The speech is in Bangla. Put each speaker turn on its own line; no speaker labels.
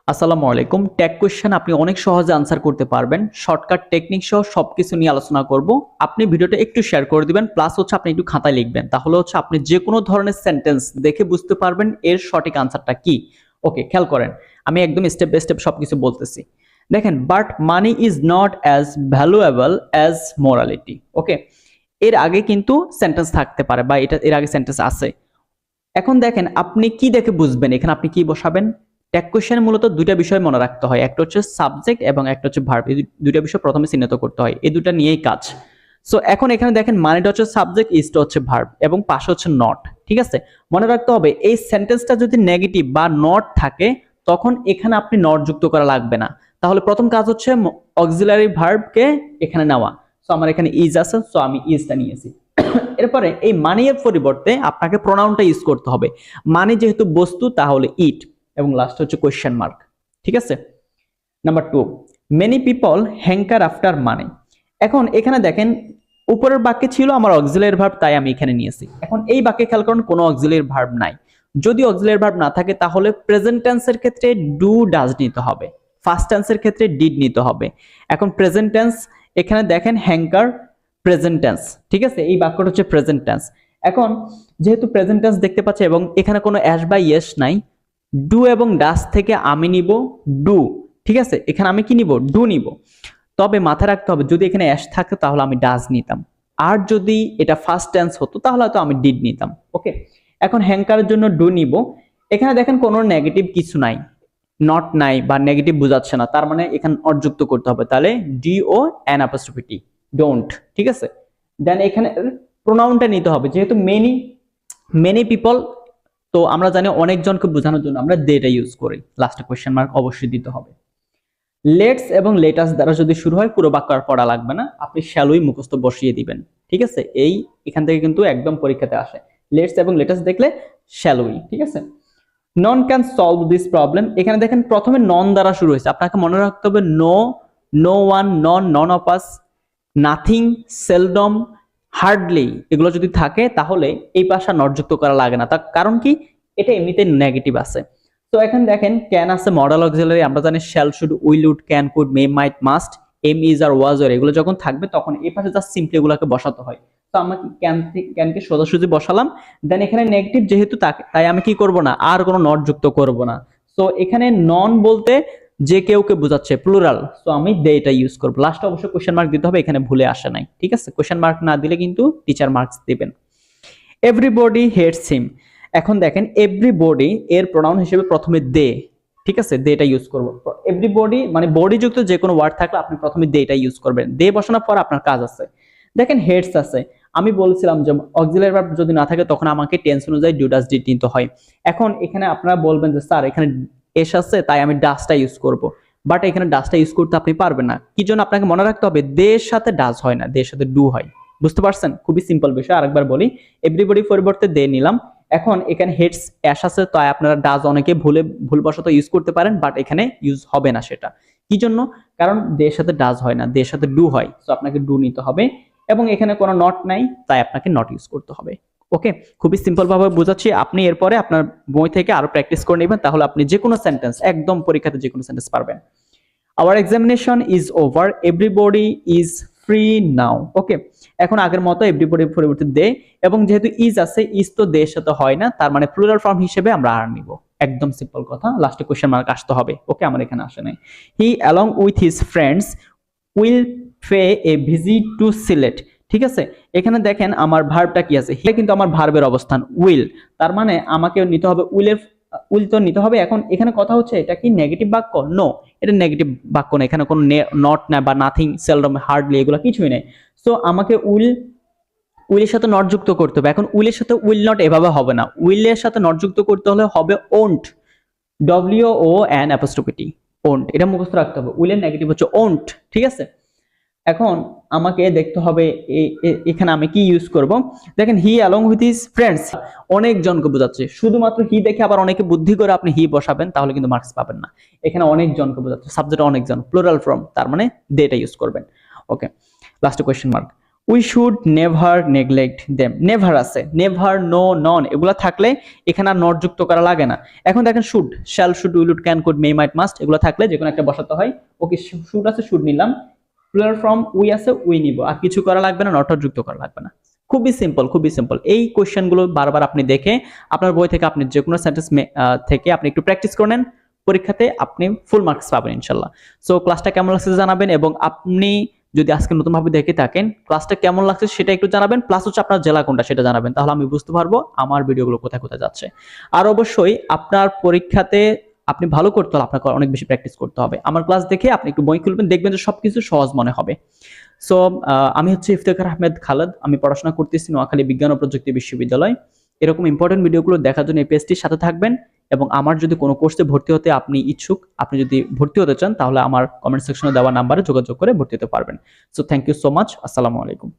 আসসালামু আলাইকুম। ট্যাগ কোয়েশ্চেন আপনি অনেক সহজে আনসার করতে পারবেন। শর্টকাট টেকনিক সহ সবকিছু নিয়ে আলোচনা করব। আপনি ভিডিওটা একটু শেয়ার করে দিবেন, প্লাস হচ্ছে আপনি একটু খাতায় লিখবেন। তাহলে হচ্ছে আপনি যে কোনো ধরনের সেন্টেন্স দেখে বুঝতে পারবেন এর সঠিক আনসারটা কি। ওকে, খেয়াল করেন। আমি একদম স্টেপ বাই স্টেপ সবকিছু বলতেছি। দেখেন, but money is not as valuable as morality. Okay, এর আগে কিন্তু সেন্টেন্স থাকতে পারে বা এটা এর আগে সেন্টেন্স আছে। এখন দেখেন আপনি কি দেখে বুঝবেন এখানে আপনি কি বসাবেন। ট্যাগ কোয়েশ্চেনে মূলত দুইটা বিষয় মনে রাখতে হয়, একটা হচ্ছে সাবজেক্ট এবং একটা হচ্ছে ভার্ব। এই দুইটা বিষয় প্রথমে চিহ্নিত করতে হয়, এই দুটো নিয়েই কাজ। সো এখন এখানে দেখেন মানেটা হচ্ছে সাবজেক্ট, ইজটা হচ্ছে ভার্ব এবং পাশে হচ্ছে নট। ঠিক আছে, মনে রাখতে হবে এই সেন্টেন্সটা যদি নেগেটিভ বা নট থাকে তখন এখানে আপনি নট যুক্ত করা লাগবে না। তাহলে প্রথম কাজ হচ্ছে অক্সিলারি ভার্বকে এখানে নেওয়া। সো আমার এখানে ইজ আছে, সো আমি ইজটা নিয়েছি। এরপরে এই মানি এর পরিবর্তে আপনাকে প্রোনাউনটা ইউজ করতে হবে। মানি যেহেতু বস্তু তাহলে ইট, এবং লাস্ট হচ্ছে কোয়েশ্চেন মার্ক। ঠিক আছে, number 2, many people hanker after money. এখন এখানে দেখেন উপরের বাক্যে ছিল আমার অক্সিলারি ভার্ব, তাই আমি এখানে নিয়েছি। এখন এই বাক্যে খেয়াল করুন কোনো অক্সিলারি ভার্ব নাই। যদি অক্সিলারি ভার্ব না থাকে তাহলে প্রেজেন্ট টেন্সের ক্ষেত্রে ডু ডাজ নিতে হবে, ফার্স্ট টেন্সের ক্ষেত্রে ডিড নিতে হবে। এখন প্রেজেন্ট টেন্স এখানে দেখেন হ্যাঙ্কার প্রেজেন্ট টেন্স। ঠিক আছে, এই বাক্যটা হচ্ছে প্রেজেন্ট টেন্স। এখন যেহেতু প্রেজেন্ট টেন্স দেখতে পাচ্ছি এবং এখানে কোনো অ্যাস বা ইয়েস নাই, ডু এবং ডাস থেকে আমি নিব ডু। ঠিক আছে, এখানে আমি কি নিব, ডু নিব। তবে মাথায় রাখতে হবে যদি এখানে অ্যাস থাকতো তাহলে আমি ডাজ নিতাম, আর যদি এটা ফার্স্ট টেন্স হতো তাহলে হয়তো আমি ডিড নিতাম। ওকে, এখন হ্যাঙ্কারের জন্য ডু নিব। এখানে দেখেন কোনো নেগেটিভ কিছু নাই, নট নাই বা নেগেটিভ বোঝাচ্ছে না, তার মানে এখানে নট যুক্ত করতে হবে। তাহলে D O N apostrophe T, don't. ঠিক আছে, দেন এখানে প্রোনাউনটা নিতে হবে, যেহেতু মেনি মেনি পিপল, তো আমরা জানি অনেকজনকে বোঝানোর জন্য আমরা দেটা ইউজ করি। লাস্টে কোশ্চেন মার্ক অবশ্যই দিতে হবে। লেটস এবং লেটাস দ্বারা যদি শুরু হয় পুরো বাক্য আর পড়া লাগবে না, আপনি শ্যালোই মুখস্থ বসিয়ে দিবেন। ঠিক আছে, এই এখান থেকে কিন্তু একদম পরীক্ষাতে আসে, লেটস এবং লেটাস দেখলে শ্যালোই। ঠিক আছে, নন ক্যান সলভ দিস প্রবলেম। এখানে দেখেন প্রথমে নন দ্বারা শুরু হয়েছে, আপনাকে মনে রাখতে হবে no, no one, none, none of us, nothing, seldom, hardly, এগুলো যদি থাকে তাহলে এই পাশা নট যুক্ত করা লাগে না। তার কারণ কি, এটা এমনিতে নেগেটিভ আছে। তো এখন দেখেন ক্যান আছে মডেল অক্সিলারি, আমরা জানি shall, should, will, would, can, could, may, might, must, am, is are was আর এগুলো যখন থাকবে তখন এই পাশে জাস্ট সিম্পলি এগুলোকে বসাতে হয়। তো আমি ক্যানকে সোজাসুজি বসালাম। দেন এখানে নেগেটিভ যেহেতু তাই আমি কি করব না, আর কোনো নট যুক্ত করব না। সো এখানে নন বলতে যে কেউকে বোঝাচ্ছে, প্লুরাল, সো আমি দে এটা ইউজ করব। লাস্টে অবশ্যই কোশ্চেন মার্ক দিতে হবে, এখানে ভুলে আসে নাই। ঠিক আছে, কোশ্চেন মার্ক না দিলে কিন্তু টিচার মার্কস দিবেন। এভরিবডি হেটস হিম। এখন দেখেন এভরিবডি এর প্রোনাউন হিসেবে প্রথমে দে। ঠিক আছে, দে এটা ইউজ করব। এভরিবডি মানে বডি যুক্ত যে কোনো ওয়ার্ড থাকলে আপনি প্রথমে দে এটা ইউজ করবেন। দে বসানোর পর আপনার কাজ আছে। দেখেন হেডস আছে, আমি বলছিলাম যে অক্সিলারি ভার্ব যদি না থাকে তখন আমাকে টেন্স অনুযায়ী ডু ডাজ ডিড নিতে হয়। এখন এখানে আপনারা বলবেন যে স্যার এখানে এস আছে তাই আমি ডাসটা ইউজ করব, বাট এখানে ডাসটা ইউজ করতে আপনি পারবেন না। কি জন্য, আপনাকে মনে রাখতে হবে দের সাথে ডাস হয় না, দের সাথে ডু হয়। বুঝতে পারছেন, খুবই সিম্পল বিষয়। আরেকবার বলি, এভরিবডি পরিবর্তে দে নিলাম। এখন এখানে হেডস অ্যাশ আছে তাই আপনারা ডাজ অনেকে ভুলবশত ইউজ করতে পারেন, বাট এখানে ইউজ হবে না। সেটা কি জন্য, কারণ দের সাথে ডাজ হয় না, দের সাথে ডু হয়। সো আপনাকে ডু নিতে হবে, এবং এখানে কোনো নট নাই তাই আপনাকে নট ইউজ করতে হবে। ওকে, খুবই সিম্পল ভাবে বোঝাচ্ছি, আপনি এরপরে আপনার বই থেকে আরো প্র্যাকটিস করে নেবেন, তাহলে আপনি যে কোনো সেন্টেন্স একদম পরীক্ষাতে যে কোনো সেন্টেন্স পারবেন। Our examination is over, everybody is free now. Okay, এখন আগের মতো এভরিবডি পরিবর্তে দে, এবং যেহেতু ইজ আছে, ইজ তো দে সাথে হয় না, তার মানে প্লুরাল ফর্ম হিসেবে আমরা আর নিব। একদম সিম্পল কথা, লাস্টে কোশ্চেন মার্ক আসতে হবে। ওকে, আমার এখানে আসে নাই। He along with his friends will pay a visit to Sylhet. ঠিক আছে, এখানে দেখেন আমার ভার্বটা কি আছে, হি কিন্তু আমার ভার্বের অবস্থান উইল, তার মানে আমাকে নিতে হবে উইল তো নিতে হবে। এখন এখানে কথা হচ্ছে এটা কি নেগেটিভ বাক্য? নো, এটা নেগেটিভ বাক্য না, এখানে কোনো নট না বা নাথিং, সেলডম, হার্ডলি এগুলো কিছুই নেই। সো আমাকে উইলের সাথে নট যুক্ত করতে হবে। এখন উইলের সাথে উইল নট এভাবে হবে না, উইলের সাথে নট যুক্ত করতে হলে হবে won't, W O N apostrophe T, won't. এটা মুখস্থ রাখতে হবে, উইলের নেগেটিভ হচ্ছে ওন্ট। ঠিক আছে, এখন আমাকে দেখতে হবে এখানে আমি কি ইউজ করব। দেখেন হি অ্যালং উইথ হিজ ফ্রেন্ডস, অনেক জনকে বোঝাচ্ছে। শুধুমাত্র হি দেখে আবার অনেকে বুদ্ধি করে আপনি হি বসাবেন তাহলে কিন্তু মার্কস পাবেন না। এখানে অনেক জনকে বোঝাচ্ছে, সাবজেক্ট অনেকজন, প্লুরাল ফর্ম, তার মানে দেটা ইউজ করবেন। Okay, last question mark. We should never neglect them. Never আছে, নেভার, নো, নন এগুলা থাকলে এখানে আর নট যুক্ত করা লাগে না। এখন দেখেন should, shall, should, will, would, can, could, may, might, must এগুলো থাকলে যে কোনো একটা বসাতে হয়। ওকে, শুড আছে, শুড নিলাম। প্লুরাল ফর্ম উই আছে, উই নিব, আর কিছু করা লাগবে না, নট যুক্ত করা লাগবে না। খুবই সিম্পল, খুবই সিম্পল। এই কোশ্চেনগুলো বারবার আপনি দেখে আপনার বই থেকে আপনি যে কোনো সেন্টেন্স থেকে আপনি একটু প্র্যাকটিস করে নেন, পরীক্ষাতে আপনি ফুল মার্কস পাবেন ইনশাল্লাহ। সো ক্লাসটা কেমন লাগছে জানাবেন, এবং আপনি যদি আজকে নতুনভাবে দেখে থাকেন ক্লাসটা কেমন লাগছে সেটা একটু জানাবেন, প্লাস হচ্ছে আপনার জেলা কোনটা সেটা জানাবেন, তাহলে আমি বুঝতে পারবো আমার ভিডিওগুলো কোথায় কোথায় যাচ্ছে। আর অবশ্যই আপনার পরীক্ষাতে আপনি ভালো করতে হলে আপনাকে অনেক বেশি প্র্যাকটিস করতে হবে। আমার ক্লাস দেখে আপনি একটু বই খুলবেন, দেখবেন যে সবকিছু সহজ মনে হবে। সো আমি হচ্ছে ইফতেখার আহমেদ খালেদ, আমি পড়াশোনা করতেছি নোয়াখালী বিজ্ঞান ও প্রযুক্তি বিশ্ববিদ্যালয়। এরকম ইম্পর্টেন্ট ভিডিওগুলো দেখার জন্য এই পেজটির সাথে থাকবেন। এবং আমার যদি কোনো কোর্সে ভর্তি হতে আপনি ইচ্ছুক, আপনি যদি ভর্তি হতে চান, তাহলে আমার কমেন্ট সেকশনে দেওয়া নাম্বারে যোগাযোগ করে ভর্তি হতে পারবেন। So thank you so much, আসসালামু আলাইকুম।